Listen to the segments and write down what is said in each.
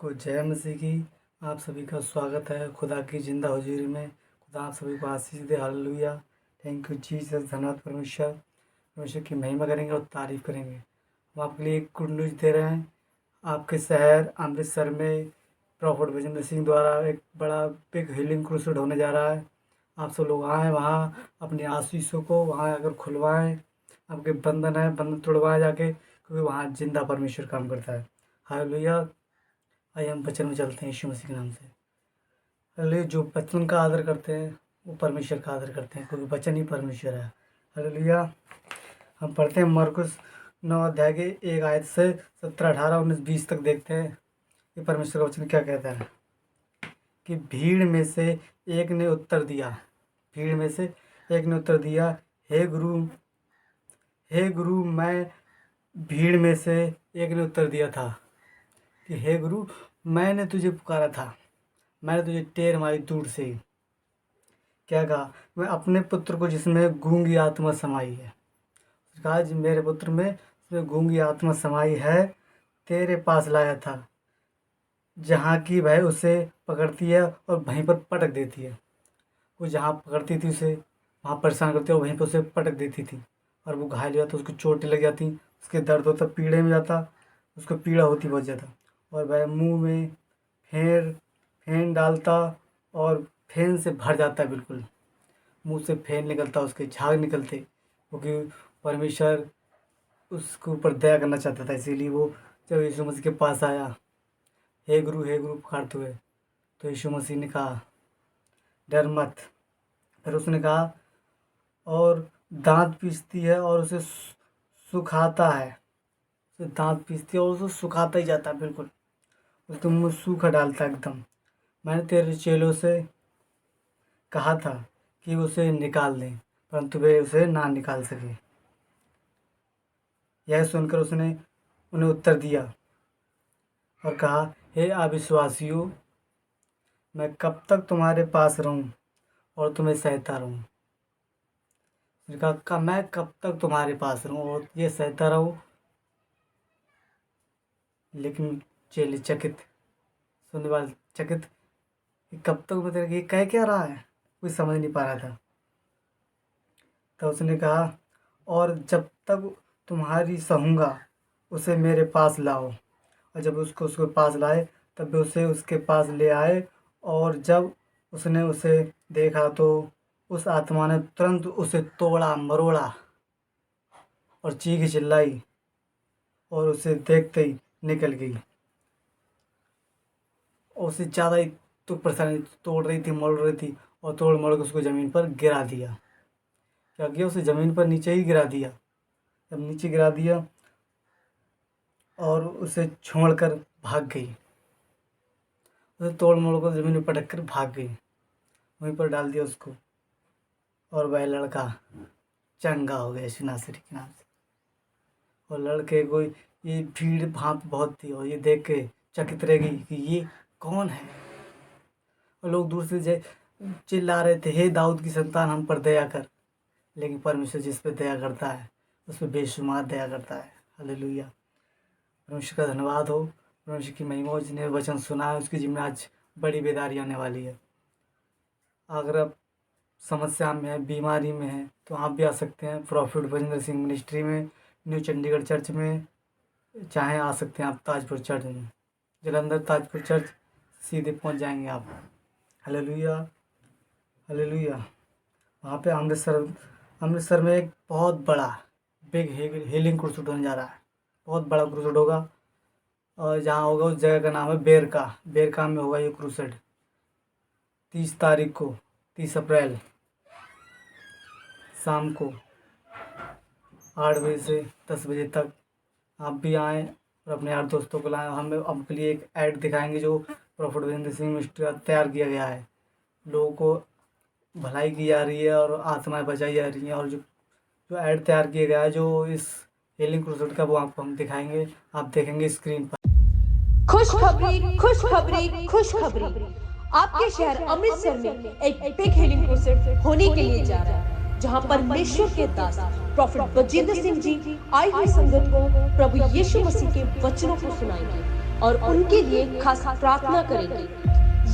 को जय मसीह की। आप सभी का स्वागत है खुदा की जिंदा हुजूरी में। खुदा आप सभी को आशीष दे। हालेलुया। Thank you Jesus. धन्यवाद परमेश्वर। परमेश्वर की महिमा करेंगे और तारीफ करेंगे। हम आपके लिए एक गुड न्यूज़ दे रहे हैं। आपके शहर अमृतसर में प्रॉफिट विजेंद्र सिंह द्वारा एक बड़ा बिग हीलिंग क्रूसेड होने जा रहा है। आप सब लोग आएँ वहाँ, अपनी आशीषों को वहाँ आकर खुलवाएँ। आपके बंधन तोड़वाएँ जाके, क्योंकि वहाँ जिंदा परमेश्वर काम करता है। हालेलुया। आइए हम वचन में चलते हैं यीशु मसीह के नाम से। हालेलुया। जो वचन का आदर करते हैं वो परमेश्वर का आदर करते हैं, क्योंकि वचन ही परमेश्वर है। हालेलुया। हम पढ़ते हैं मरकुस 9 अध्याय के 1 आयत से 17, 18, 19, 20 तक देखते हैं कि परमेश्वर का वचन क्या कहता है। कि भीड़ में से एक ने उत्तर दिया, हे गुरु मैं भीड़ में से एक ने उत्तर दिया था कि हे गुरु, मैंने तुझे पुकारा था, मैंने तुझे टेर मारी दूर से। क्या कहा? मैं अपने पुत्र को जिसमें गूंगी आत्मा समाई है, कहा जी मेरे पुत्र में जिसमें गूंगी आत्मा समाई है, तेरे पास लाया था, जहाँ की वह उसे पकड़ती है और वहीं पर पटक देती है। वो जहाँ पकड़ती थी उसे वहाँ परेशान करती है और वहीं पर उसे पटक देती थी, और वो घायल हो जाता, उसको चोटें लग जाती, उसके दर्द होता, पीड़े में जाता, उसको पीड़ा होती बहुत ज़्यादा। और वह मुंह में फेन डालता और फेन से भर जाता है, बिल्कुल मुंह से फेन निकलता, उसके झाग निकलते, क्योंकि परमेश्वर उसके ऊपर दया करना चाहता था। इसीलिए वो जब यीशु मसीह के पास आया, हे गुरु पुकारते हुए, तो यीशु मसीह ने कहा डर मत। फिर उसने कहा और दांत पीसती है और उसे सुखाता है, दांत पीसती है और उसे सुखाता ही जाता है, बिल्कुल उसके मुंह में सूखा डालता है एकदम। मैंने तेरे चेलों से कहा था कि उसे निकाल दें, परंतु वे उसे ना निकाल सके। यह सुनकर उसने उन्हें उत्तर दिया और कहा, हे अविश्वासियों, मैं कब तक तुम्हारे पास रहूं और तुम्हें सहता रहूं। उसने कहा मैं कब तक तुम्हारे पास रहूं और ये सहता रहूं। लेकिन चेले चकित, सुनने वाले चकित, कब तक मैं तेरे ये कह क्या रहा है, कोई समझ नहीं पा रहा था। तो उसने कहा और जब तक तुम्हारी सहूँगा उसे मेरे पास लाओ। और जब उसके पास लाए तब वे उसे उसके पास ले आए, और जब उसने उसे देखा तो उस आत्मा ने तुरंत उसे तोड़ा मरोड़ा और चीख चिल्लाई और उसे देखते ही निकल गई। और उससे ज़्यादा ही तो परेशानी, तोड़ रही थी, मरोड़ रही थी, और तोड़ मरोड़ के उसको ज़मीन पर गिरा दिया। क्या किया? उसे ज़मीन पर नीचे ही गिरा दिया। जब नीचे गिरा दिया और उसे छोड़कर भाग गई, उसे तोड़ मोड़ कर ज़मीन में पटक कर भाग गई, वहीं पर डाल दिया उसको। और वह लड़का चंगा हो गया यीशु नासरी के नाम से। और लड़के को ये भीड़ भाप बहुत थी, और ये देख के चकित रह गई कि ये कौन है। और लोग दूर से चिल्ला रहे थे, हे दाऊद की संतान हम पर दया कर। लेकिन परमेश्वर जिस पर दया करता है उस पर बेशुमार दया करता है। हालेलुया। परमेश्वर का धन्यवाद हो, परमेश्वर की महिमा हो। जिन्हें वचन सुना है उसकी जीवन में आज बड़ी बेदारी आने वाली है। अगर आप समस्या में है, बीमारी में है, तो आप भी आ सकते हैं प्रॉफिट विजेंद्र सिंह मिनिस्ट्री में, न्यू चंडीगढ़ चर्च में। चाहे आ सकते हैं आप ताजपुर चर्च में, जलंधर ताजपुर चर्च, सीधे पहुंच जाएंगे आप। Hallelujah hallelujah. वहाँ पे अमृतसर में एक बहुत बड़ा बिग हीलिंग क्रूसेड होने जा रहा है। बहुत बड़ा क्रूसेड होगा, और जहाँ होगा उस जगह का नाम है बेरका में होगा ये क्रूसेड। 30 तारीख को, 30 अप्रैल शाम को 8 बजे से 10 बजे तक आप भी आएँ और अपने यार दोस्तों को लाएँ। हम आपके लिए एक ऐड दिखाएंगे जो प्रॉफिट विजेंद्र सिंह मिनिस्ट्री का तैयार किया गया है। लोगों को भलाई की जा रही है और आत्माएं बचाई जा रही हैं। और जो ऐड तैयार किया गया है जो इस हीलिंग क्रूसेड का, वो आपको हम दिखाएंगे, आप देखेंगे स्क्रीन पर। खुशखबरी खुशखबरी खुशखबरी। आपके शहर अमृतसर में एक बिग हीलिंग क्रूसेड होने के लिए जा रहा है, जहां परमेश्वर के दास प्रॉफिट बजेंद्र सिंह जी आई हुई संगत को प्रभु यीशु मसीह के वचनों को सुनाएंगे। और उनके लिए खास प्रार्थना करेंगे।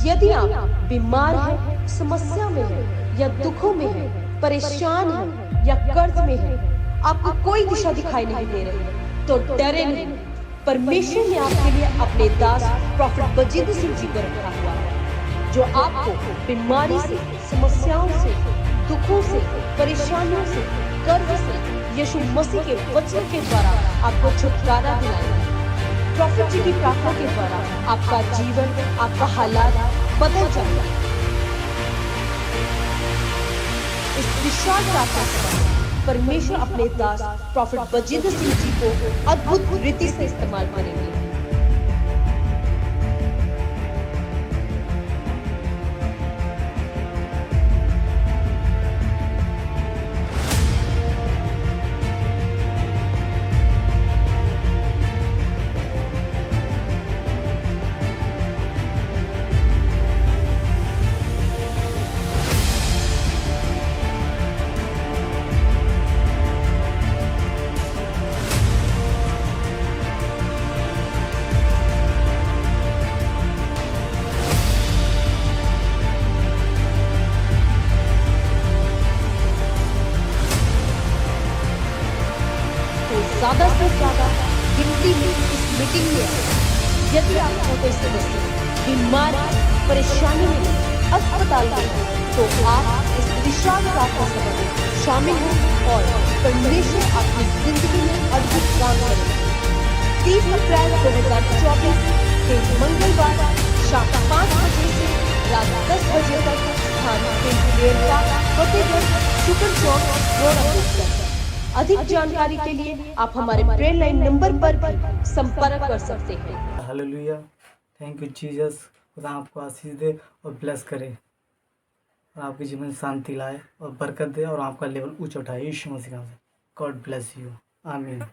यदि आप बीमार हैं, समस्या में हैं या दुखों में हैं, परेशान हैं या कर्ज में हैं, आपको कोई दिशा दिखाई नहीं दे रही, तो डरे नहीं। परमेश्वर ने आपके लिए अपने दास प्रॉफिट बलजिंदर सिंह जी को रखा हुआ है, जो आपको बीमारी से, समस्याओं से, दुखों से, परेशानियों से, कर्ज से यीशु मसीह के वचन के द्वारा आपको छुटकारा दिलाएगा। प्रॉफिट जी की प्रार्थना के द्वारा आपका जीवन, आपका हालात बदल जाएगा। इस विशाल प्रार्थना के बाद परमेश्वर अपने दास प्रॉफिट बलजिंदर सिंह जी को अद्भुत रीति से इस्तेमाल करेंगे। ज्यादा से ज्यादा गिनती में इस मीटिंग में आए। यदि आप छोटे सदस्य बीमार, परेशानी में, अस्पताल में, तो आप इस विशाल प्रार्थना सभा में शामिल हों और परमेश्वर आपकी जिंदगी में अद्भुत काम करेंगे। 30 अप्रैल 2024 के मंगलवार शाम 5 बजे से रात 10 बजे तक स्थान फतेहगढ़ शुक्र चौक रोड अमृतसर। अधिक जानकारी के लिए आप हमारे प्रेयर लाइन नंबर पर भी संपर्क कर सकते हैं। Hallelujah, thank you Jesus. खुदा आपको आशीष दे और ब्लेस करे और आपके जीवन में शांति लाए और बरकत दे और आपका लेवल ऊंचा उठाए यीशु मसीह के नाम से। गॉड ब्लेस यू, आमीन।